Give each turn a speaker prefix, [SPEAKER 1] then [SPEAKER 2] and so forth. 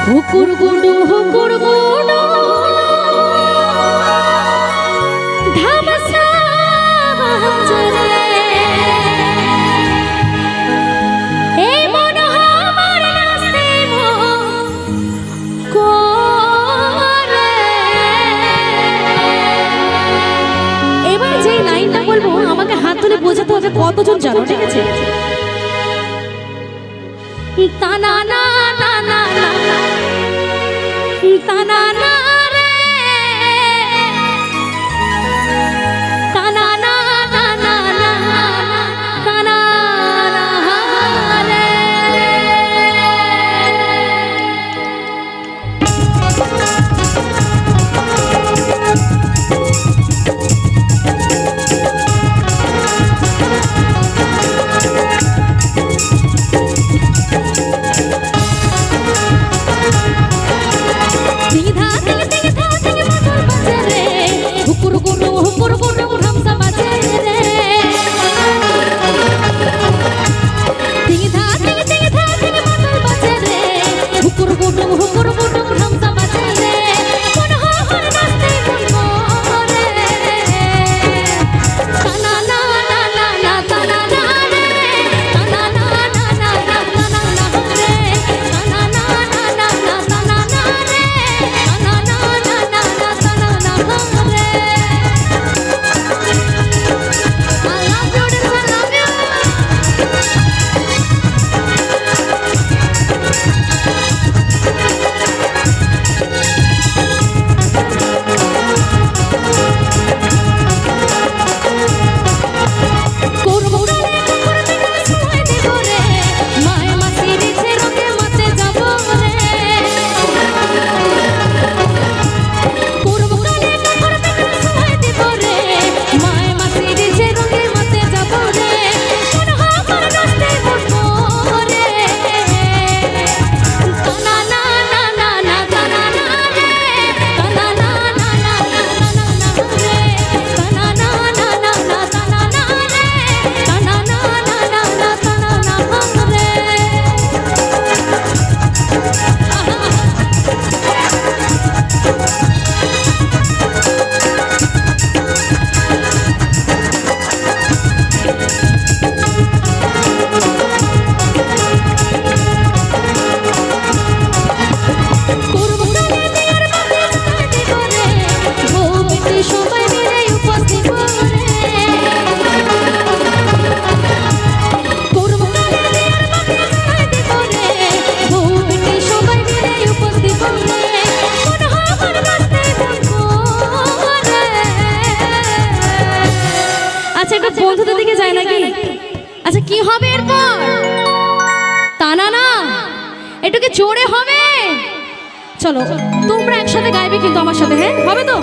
[SPEAKER 1] হুকুর গুডু ধামসা বাজরে এই মন আমার নাচতে করে। এবার যে লাইনটা বলবো আমাকে হাত তুলে বোঝাতে হবে কতজন জানো, ঠিক আছে? তানা না না না না তানা না রে তানা না না না না তানা না রে। বন্ধুদের দিকে যায় নাকি? আচ্ছা কি হবে এরপর? তানা না একটু কি জোরে হবে? চলো তোমরা একসাথে গাইবে কিন্তু আমার সাথে, হ্যাঁ হবে তো?